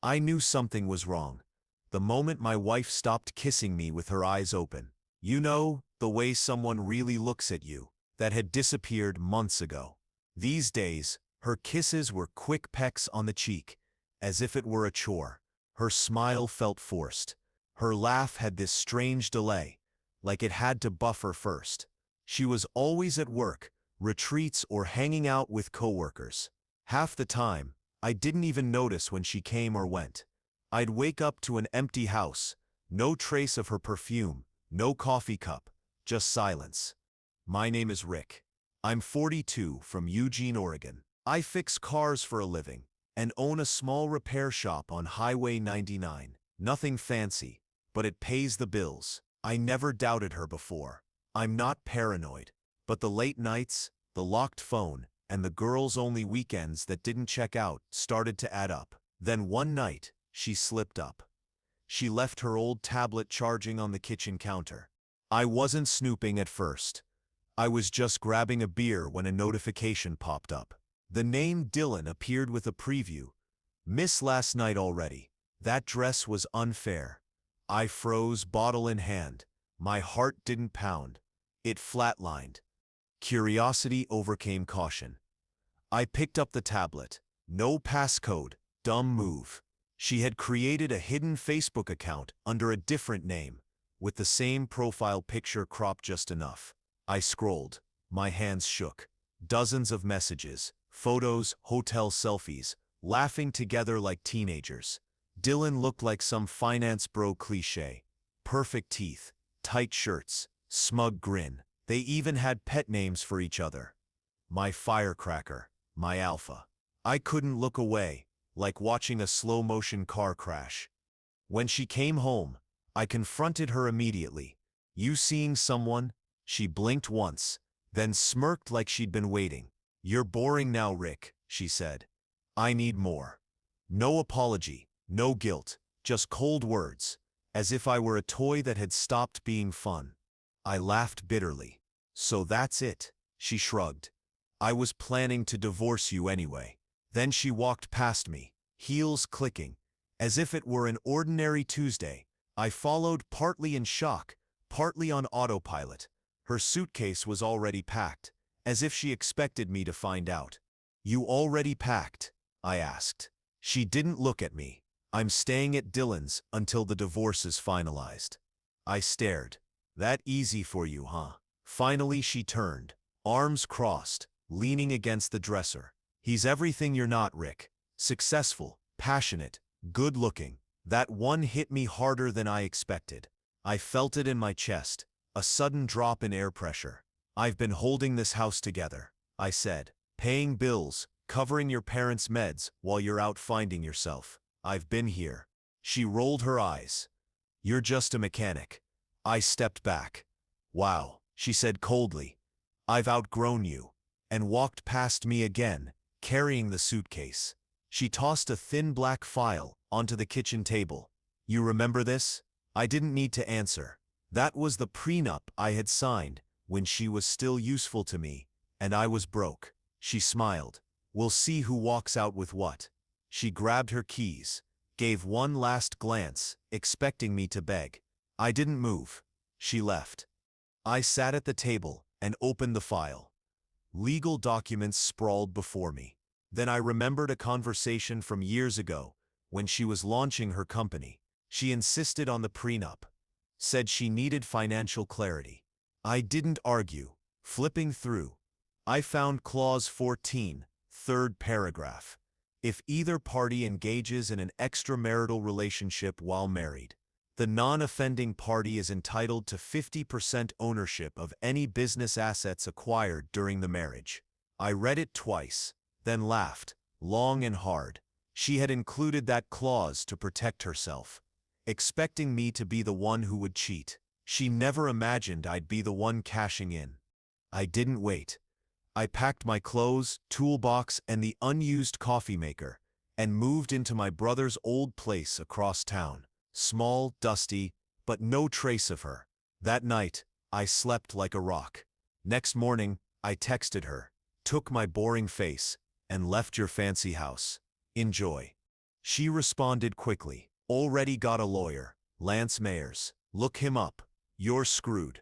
I knew something was wrong. The moment my wife stopped kissing me with her eyes open. You know, the way someone really looks at you, that had disappeared months ago. These days, her kisses were quick pecks on the cheek, as if it were a chore. Her smile felt forced. Her laugh had this strange delay, like it had to buffer first. She was always at work, retreats, or hanging out with coworkers. Half the time, I didn't even notice when she came or went. I'd wake up to an empty house, no trace of her perfume, no coffee cup, just silence. My name is Rick. I'm 42, from Eugene, Oregon. I fix cars for a living and own a small repair shop on Highway 99. Nothing fancy, but it pays the bills. I never doubted her before. I'm not paranoid, but the late nights, the locked phone, and the girls-only weekends that didn't check out started to add up. Then one night, she slipped up. She left her old tablet charging on the kitchen counter. I wasn't snooping at first. I was just grabbing a beer when a notification popped up. The name Dylan appeared with a preview. Miss last night already. That dress was unfair. I froze, bottle in hand. My heart didn't pound. It flatlined. Curiosity overcame caution. I picked up the tablet. No passcode. Dumb move. She had created a hidden Facebook account under a different name, with the same profile picture cropped just enough. I scrolled. My hands shook. Dozens of messages, photos, hotel selfies, laughing together like teenagers. Dylan looked like some finance bro cliché. Perfect teeth, tight shirts, smug grin. They even had pet names for each other. My firecracker, my alpha. I couldn't look away, like watching a slow-motion car crash. When she came home, I confronted her immediately. You seeing someone? She blinked once, then smirked like she'd been waiting. You're boring now, Rick, she said. I need more. No apology, no guilt, just cold words, as if I were a toy that had stopped being fun. I laughed bitterly. So that's it, she shrugged. I was planning to divorce you anyway. Then she walked past me, heels clicking, as if it were an ordinary Tuesday. I followed, partly in shock, partly on autopilot. Her suitcase was already packed, as if she expected me to find out. You already packed? I asked. She didn't look at me. I'm staying at Dylan's until the divorce is finalized. I stared. That easy for you, huh? Finally she turned, arms crossed, leaning against the dresser. He's everything you're not, Rick. Successful, passionate, good-looking. That one hit me harder than I expected. I felt it in my chest, a sudden drop in air pressure. I've been holding this house together, I said. Paying bills, covering your parents' meds while you're out finding yourself. I've been here. She rolled her eyes. You're just a mechanic. I stepped back. Wow, she said coldly. I've outgrown you. And walked past me again, carrying the suitcase. She tossed a thin black file onto the kitchen table. You remember this? I didn't need to answer. That was the prenup I had signed when she was still useful to me, and I was broke. She smiled. We'll see who walks out with what. She grabbed her keys, gave one last glance, expecting me to beg. I didn't move. She left. I sat at the table and opened the file. Legal documents sprawled before me. Then I remembered a conversation from years ago when she was launching her company. She insisted on the prenup, said she needed financial clarity. I didn't argue. Flipping through, I found Clause 14, third paragraph. If either party engages in an extramarital relationship while married, the non-offending party is entitled to 50% ownership of any business assets acquired during the marriage. I read it twice, then laughed, long and hard. She had included that clause to protect herself, expecting me to be the one who would cheat. She never imagined I'd be the one cashing in. I didn't wait. I packed my clothes, toolbox, and the unused coffee maker, and moved into my brother's old place across town. Small, dusty, but no trace of her. That night, I slept like a rock. Next morning, I texted her, took my boring face, and left your fancy house. Enjoy. She responded quickly. Already got a lawyer. Lance Mayers. Look him up. You're screwed.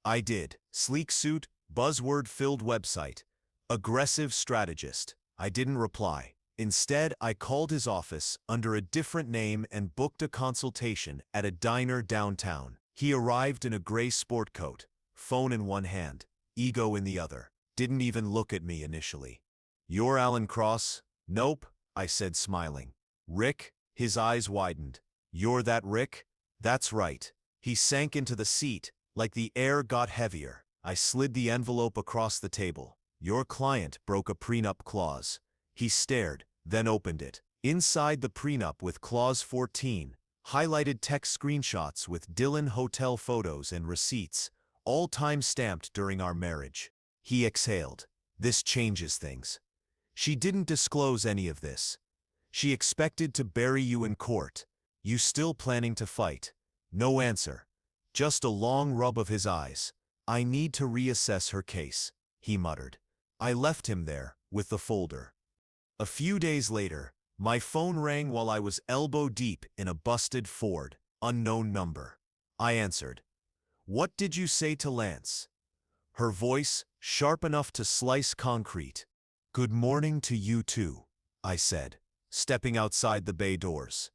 I did. Sleek suit, buzzword-filled website. Aggressive strategist. I didn't reply. Instead, I called his office under a different name and booked a consultation at a diner downtown. He arrived in a gray sport coat, phone in one hand, ego in the other. Didn't even look at me initially. You're Alan Cross? Nope, I said smiling. Rick? His eyes widened. You're that Rick? That's right. He sank into the seat, like the air got heavier. I slid the envelope across the table. Your client broke a prenup clause. He stared, then opened it. Inside the prenup with clause 14, highlighted text screenshots with Dylan hotel photos and receipts, all time-stamped during our marriage. He exhaled. This changes things. She didn't disclose any of this. She expected to bury you in court. You still planning to fight? No answer. Just a long rub of his eyes. I need to reassess her case, he muttered. I left him there, with the folder. A few days later, my phone rang while I was elbow-deep in a busted Ford, unknown number. I answered. What did you say to Lance? Her voice, sharp enough to slice concrete. Good morning to you too, I said, stepping outside the bay doors.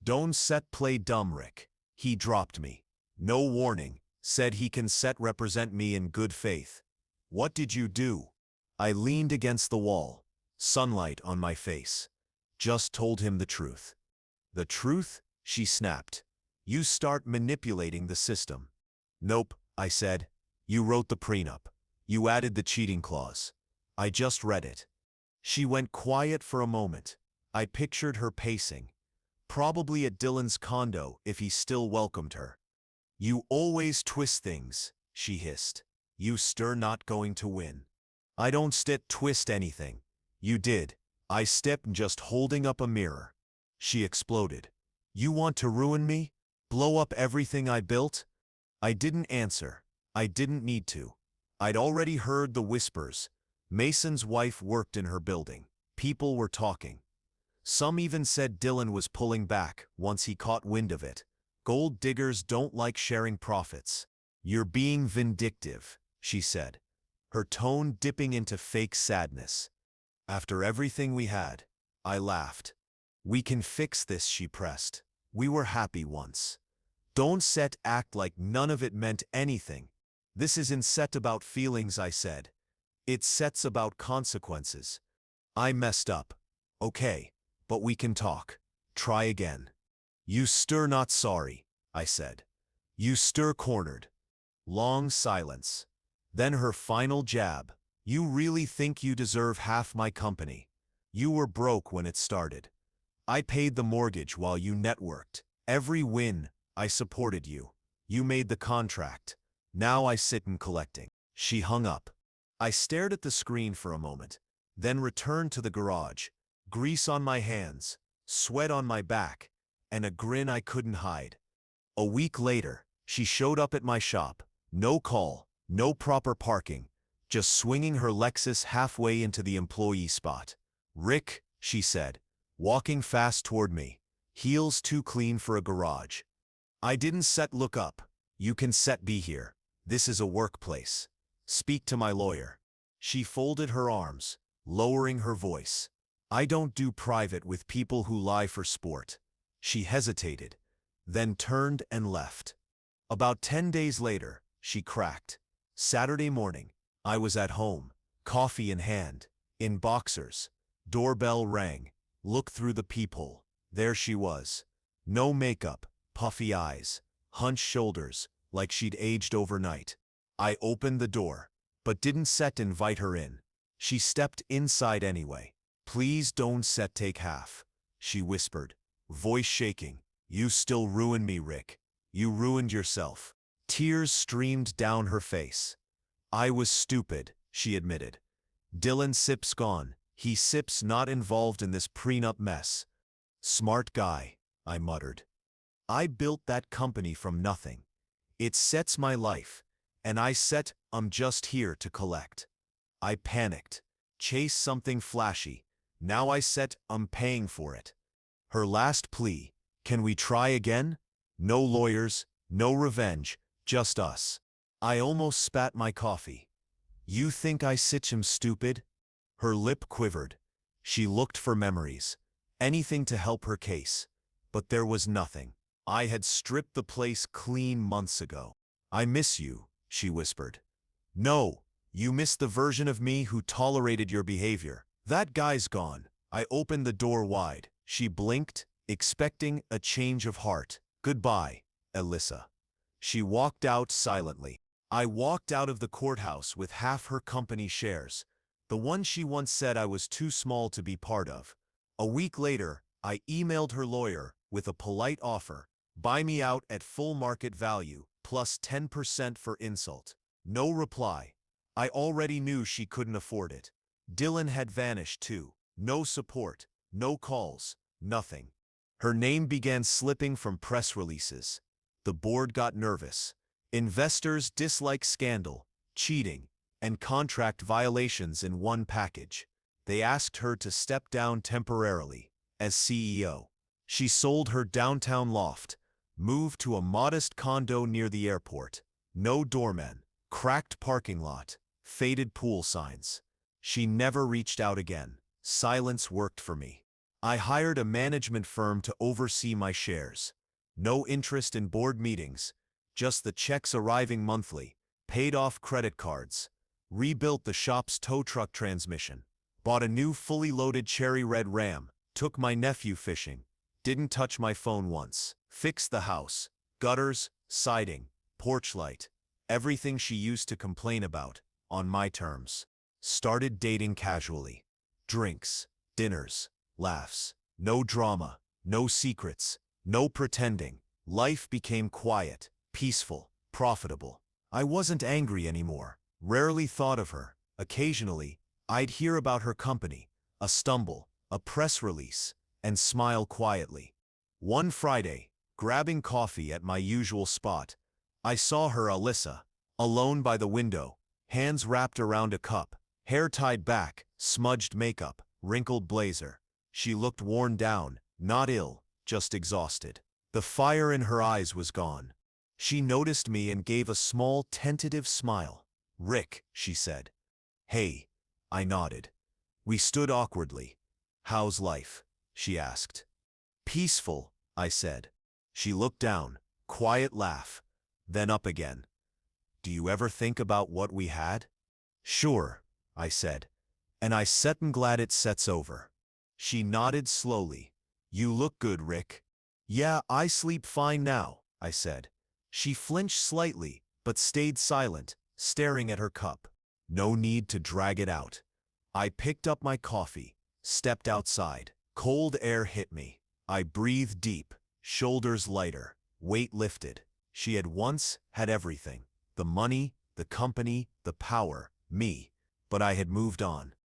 Don't set play dumb, Rick. He dropped me. No warning, said he can set represent me in good faith. What did you do? I leaned against the wall, sunlight on my face. Just told him the truth. The truth? She snapped. You start manipulating the system. Nope, I said. You wrote the prenup. You added the cheating clause. I just read it. She went quiet for a moment. I pictured her pacing. Probably at Dylan's condo if he still welcomed her. You always twist things, she hissed. You stir not going to win. I don't twist anything. You did. I stepped just holding up a mirror. She exploded. You want to ruin me? Blow up everything I built? I didn't answer. I didn't need to. I'd already heard the whispers. Mason's wife worked in her building. People were talking. Some even said Dylan was pulling back once he caught wind of it. Gold diggers don't like sharing profits. You're being vindictive, she said, her tone dipping into fake sadness. After everything we had, I laughed. We can fix this, she pressed. We were happy once. Don't act like none of it meant anything. This isn't about feelings, I said. It's about consequences. I messed up. Okay, but we can talk. Try again. You stir not sorry, I said. You stir cornered. Long silence. Then her final jab. You really think you deserve half my company? You were broke when it started. I paid the mortgage while you networked. Every win, I supported you. You made the contract. Now I sit in collecting. She hung up. I stared at the screen for a moment, then returned to the garage. Grease on my hands, sweat on my back, and a grin I couldn't hide. A week later, she showed up at my shop. No call, no proper parking, just swinging her Lexus halfway into the employee spot. Rick, she said, walking fast toward me, heels too clean for a garage. I didn't look up. You can be here. This is a workplace. Speak to my lawyer. She folded her arms, lowering her voice. I don't do private with people who lie for sport. She hesitated, then turned and left. About 10 days later, she cracked. Saturday morning, I was at home, coffee in hand, in boxers. Doorbell rang. Looked through the peephole. There she was. No makeup, puffy eyes, hunched shoulders, like she'd aged overnight. I opened the door, but didn't invite her in. She stepped inside anyway. Please don't take half, she whispered, voice shaking. You still ruin me, Rick. You ruined yourself. Tears streamed down her face. I was stupid, she admitted. Dylan Sip's gone. He Sip's not involved in this prenup mess. Smart guy, I muttered. I built that company from nothing. It sets my life, and I'm just here to collect. I panicked. Chase something flashy. Now I'm paying for it. Her last plea, "Can we try again? No lawyers, no revenge, just us." I almost spat my coffee. "You think I sitch him stupid?" Her lip quivered. She looked for memories. Anything to help her case. But there was nothing. I had stripped the place clean months ago. "I miss you," she whispered. "No, you miss the version of me who tolerated your behavior. That guy's gone." I opened the door wide. She blinked, expecting a change of heart. "Goodbye, Alyssa." She walked out silently. I walked out of the courthouse with half her company shares, the one she once said I was too small to be part of. A week later, I emailed her lawyer with a polite offer: "Buy me out at full market value, plus 10% for insult." No reply. I already knew she couldn't afford it. Dylan had vanished too. No support, no calls, nothing. Her name began slipping from press releases. The board got nervous. Investors dislike scandal, cheating, and contract violations in one package. They asked her to step down temporarily as CEO. She sold her downtown loft, moved to a modest condo near the airport. No doorman, cracked parking lot, faded pool signs. She never reached out again. Silence worked for me. I hired a management firm to oversee my shares. No interest in board meetings, just the checks arriving monthly, paid off credit cards, rebuilt the shop's tow truck transmission, bought a new fully loaded cherry red Ram, took my nephew fishing, didn't touch my phone once, fixed the house, gutters, siding, porch light, everything she used to complain about, on my terms. Started dating casually. Drinks, dinners, laughs, no drama, no secrets, no pretending. Life became quiet, peaceful, profitable. I wasn't angry anymore, rarely thought of her. Occasionally, I'd hear about her company, a stumble, a press release, and smile quietly. One Friday, grabbing coffee at my usual spot, I saw her, Alyssa, alone by the window, hands wrapped around a cup, hair tied back, smudged makeup, wrinkled blazer. She looked worn down, not ill, just exhausted. The fire in her eyes was gone. She noticed me and gave a small, tentative smile. "Rick," she said. "Hey." I nodded. We stood awkwardly. "How's life?" she asked. "Peaceful," I said. She looked down, quiet laugh, then up again. "Do you ever think about what we had?" "Sure," I said. "And I set'n glad it sets over." She nodded slowly. "You look good, Rick." "Yeah, I sleep fine now," I said. She flinched slightly, but stayed silent, staring at her cup. No need to drag it out. I picked up my coffee, stepped outside. Cold air hit me. I breathed deep, shoulders lighter, weight lifted. She had once had everything: the money, the company, the power, me. But I had moved on.